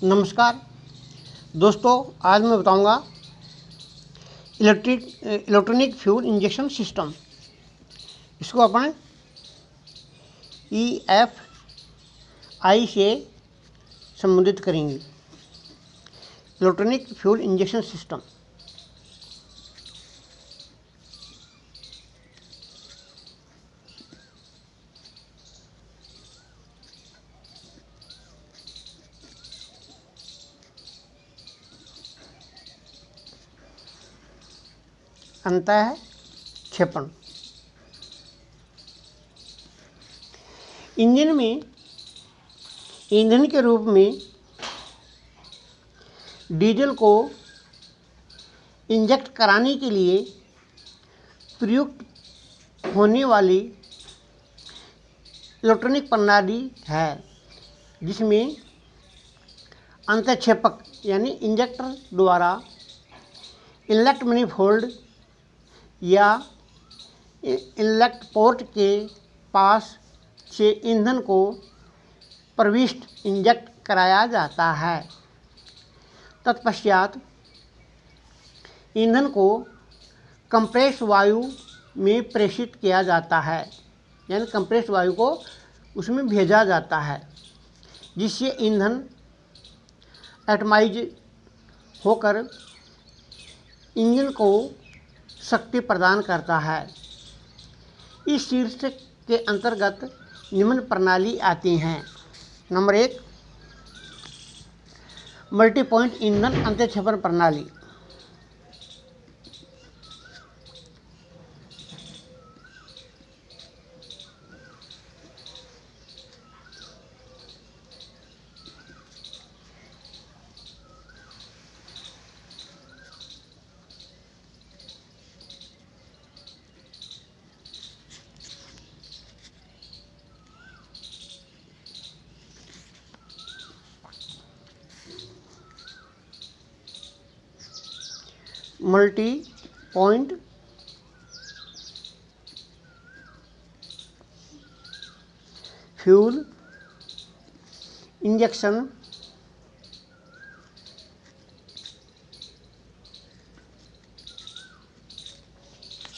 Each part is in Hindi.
नमस्कार दोस्तों, आज मैं बताऊंगा इलेक्ट्रॉनिक फ्यूल इंजेक्शन सिस्टम। इसको अपन EFI से संबोधित करेंगे। इलेक्ट्रॉनिक फ्यूल इंजेक्शन सिस्टम अंतः क्षेपण। इंजन में ईंधन के रूप में डीजल को इंजेक्ट कराने के लिए प्रयुक्त होने वाली इलेक्ट्रॉनिक प्रणाली है, जिसमें अंतःक्षेपक यानी इंजेक्टर द्वारा इनलेट मैनिफोल्ड या इनलेट पोर्ट के पास से ईंधन को प्रविष्ट इंजेक्ट कराया जाता है। तत्पश्चात ईंधन को कंप्रेस वायु में प्रेषित किया जाता है, यानी कंप्रेस वायु को उसमें भेजा जाता है, जिससे ईंधन एटमाइज होकर इंजन को शक्ति प्रदान करता है। इस शीर्षक के अंतर्गत निम्न प्रणाली आती हैं। नंबर 1, मल्टी पॉइंट ईंधन अंतःक्षेपण प्रणाली। Multi point fuel injection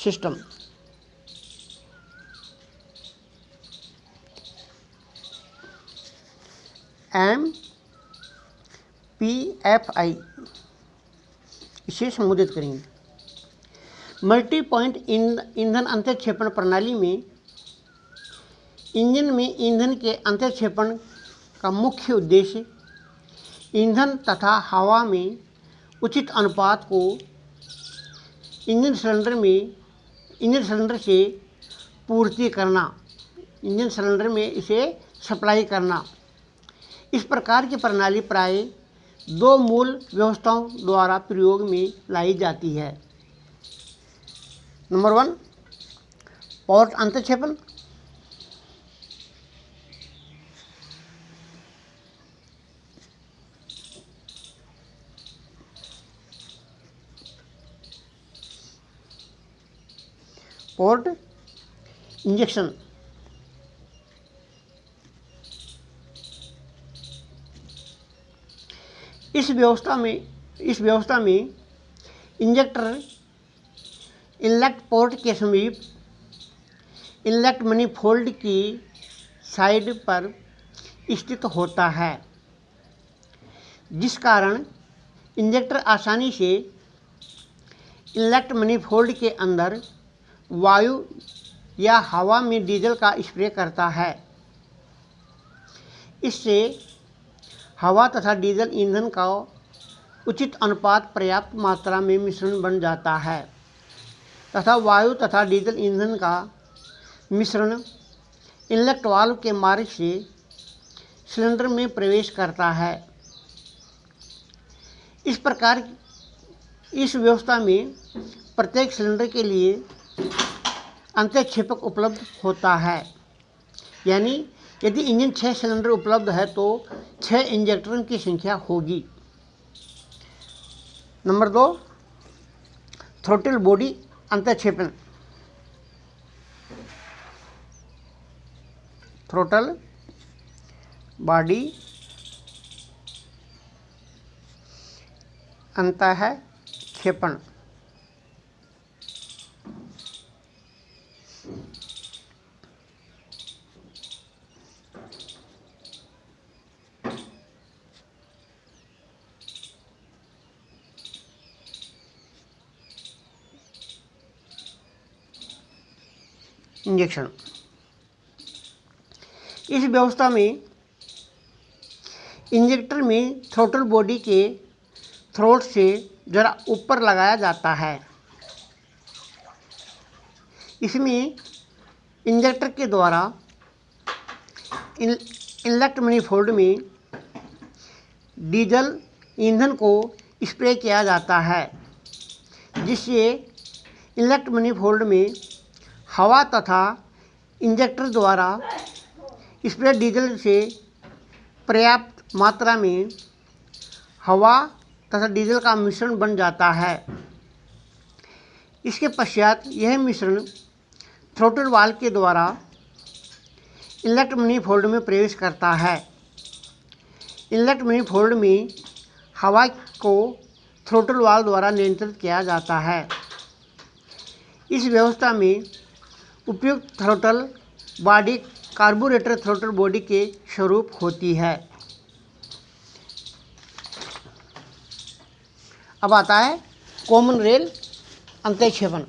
system. MPFI इसे संबोधित करेंगे। मल्टी पॉइंट ईंधन अंतःक्षेपण प्रणाली में इंजन में ईंधन के अंतःक्षेपण का मुख्य उद्देश्य ईंधन तथा हवा में उचित अनुपात को इंजन सिलेंडर से पूर्ति करना, इंजन सिलेंडर में इसे सप्लाई करना। इस प्रकार की प्रणाली प्राय 2 मूल व्यवस्थाओं द्वारा प्रयोग में लाई जाती है। नंबर 1, पोर्ट अंतःक्षेपण। Port injection. इस व्यवस्था में इंजेक्टर इनलेट पोर्ट के समीप इनलेट मैनिफोल्ड की साइड पर स्थित होता है, जिस कारण इंजेक्टर आसानी से इनलेट मैनिफोल्ड के अंदर वायु या हवा में डीजल का स्प्रे करता है। इससे हवा तथा डीजल ईंधन का उचित अनुपात पर्याप्त मात्रा में मिश्रण बन जाता है तथा वायु तथा डीजल ईंधन का मिश्रण इनलेट वाल्व के मार्ग से सिलेंडर में प्रवेश करता है। इस प्रकार इस व्यवस्था में प्रत्येक सिलेंडर के लिए अंतःक्षेपक उपलब्ध होता है, यानी यदि इंजन 6 सिलेंडर उपलब्ध है तो 6 इंजेक्टरों की संख्या होगी। नंबर 2, थ्रोटल बॉडी अंतःक्षेपण। थ्रोटल बॉडी अंतःक्षेपण। इंजेक्शन। इस व्यवस्था में इंजेक्टर में थ्रोटल बॉडी के थ्रोट से जरा ऊपर लगाया जाता है। इसमें इंजेक्टर के द्वारा इनलेट मैनिफोल्ड में डीजल ईंधन को स्प्रे किया जाता है, जिससे इनलेट मैनिफोल्ड में हवा तथा इंजेक्टर द्वारा स्प्रे डीजल से पर्याप्त मात्रा में हवा तथा डीजल का मिश्रण बन जाता है। इसके पश्चात यह मिश्रण थ्रोटल वाल्व के द्वारा इनलेट मैनिफोल्ड में प्रवेश करता है। इनलेट मैनिफोल्ड में हवा को थ्रोटल वाल्व द्वारा नियंत्रित किया जाता है। इस व्यवस्था में उपयुक्त throttle body carburettor throttle body के स्वरूप होती है। अब आता है कॉमन रेल अंतःक्षेपण।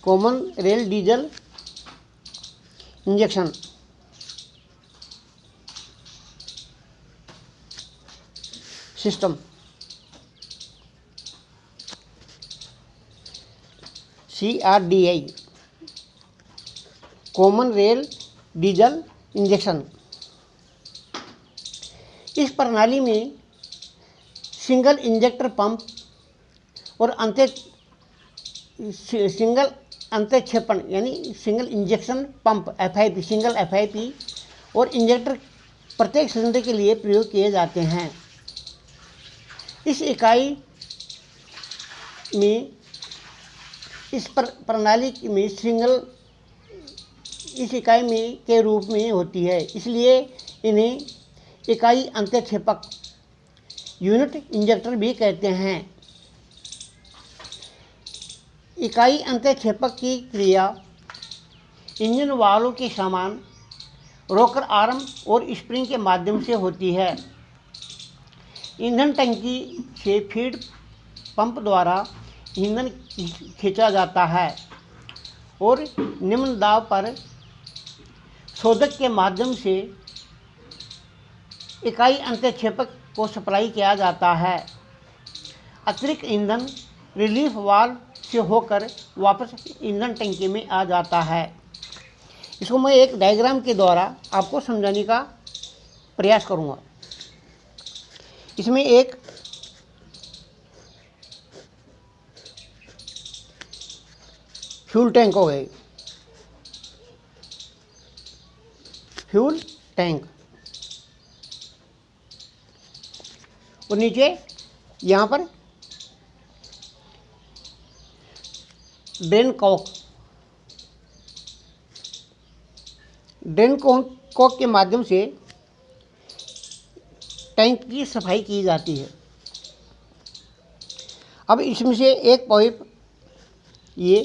Common rail diesel injection. System. CRDI common rail diesel injection. इस प्रणाली में सिंगल इंजेक्टर पंप और सिंगल अंतःक्षेपण यानी single injection pump FIP single FIP और इंजेक्टर प्रत्येक सिलेंडर के लिए प्रयोग किए जाते हैं। इस इकाई में इस प्रणाली में सिंगल इस इकाई में के रूप में होती है, इसलिए इन्हें इकाई अंतःक्षेपक यूनिट इंजेक्टर भी कहते हैं। इकाई अंतःक्षेपक की क्रिया इंजन वाल्व के समान रोकर आर्म और स्प्रिंग के माध्यम से होती है। ईंधन टंकी से फीड पंप द्वारा ईंधन खींचा जाता है और निम्न दाब पर शोधक के माध्यम से इकाई अंतःक्षेपक को सप्लाई किया जाता है। अतिरिक्त ईंधन रिलीफ वाल्व से होकर वापस ईंधन टंकी में आ जाता है। इसको मैं एक डायग्राम के द्वारा आपको समझाने का प्रयास करूँगा। इसमें एक फ्यूल टैंक हो गए, फ्यूल टैंक, और नीचे यहाँ पर ड्रेन कॉक। ड्रेन कॉक के माध्यम से टैंक की सफाई की जाती है। अब इसमें से एक पाइप ये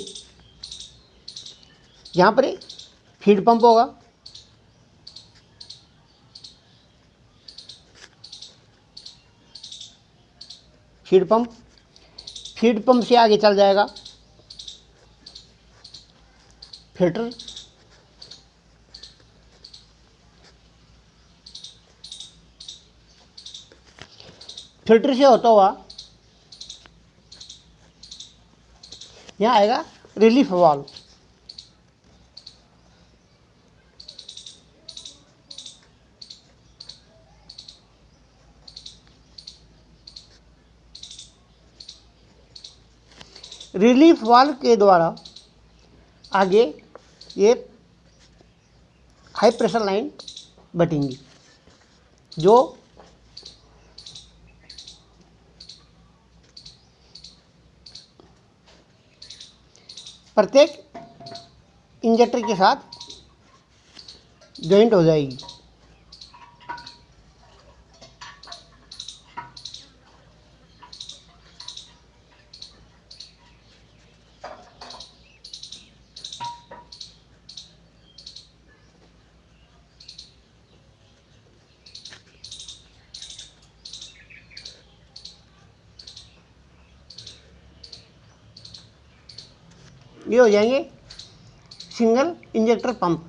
यहाँ पर फीड पंप होगा, फीड पंप से आगे चल जाएगा फिल्टर, फिल्टर से होता हुआ यहाँ आएगा रिलीफ वाल्व। रिलीफ वाल्व के द्वारा आगे ये हाई प्रेशर लाइन बटेंगी जो प्रत्येक इंजेक्टर के साथ जॉइंट हो जाएगी। ये हो जाएंगे सिंगल इंजेक्टर पंप।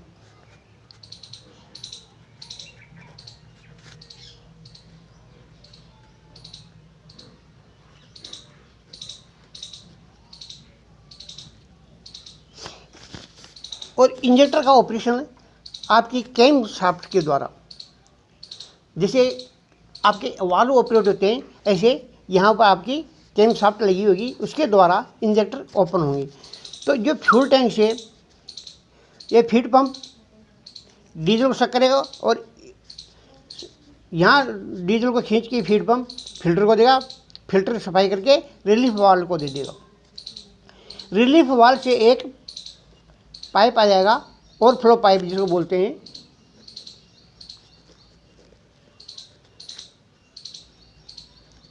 और इंजेक्टर का ऑपरेशन आपकी कैम शाफ्ट के द्वारा, जैसे आपके वाल्व ऑपरेट होते हैं ऐसे यहाँ पर आपकी कैम शाफ्ट लगी होगी, उसके द्वारा इंजेक्टर ओपन होंगे। तो जो फ्यूल टैंक से ये फीड पंप डीजल को सक करेगा और यहाँ डीजल को खींच के फीड पंप फिल्टर को देगा, फिल्टर सफाई करके रिलीफ वाल्व को दे देगा। रिलीफ वाल्व से एक पाइप आ जाएगा, ओवरफ्लो पाइप जिसको बोलते हैं,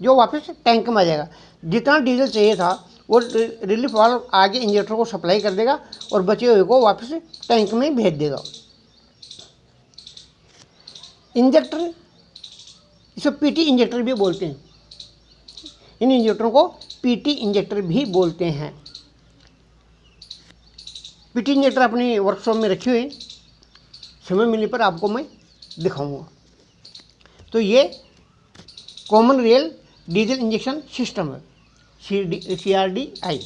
जो वापस टैंक में आ जाएगा। जितना डीजल चाहिए था वो रिलीफ वाल्व आगे इंजेक्टर को सप्लाई कर देगा और बचे हुए को वापस टैंक में भेज देगा। इंजेक्टर, इसे पीटी इंजेक्टर भी बोलते हैं। इन इंजेक्टरों को पीटी इंजेक्टर भी बोलते हैं। पीटी इंजेक्टर अपनी वर्कशॉप में रखे हुए, समय मिलने पर आपको मैं दिखाऊंगा। तो ये common rail diesel injection system है, CRDI।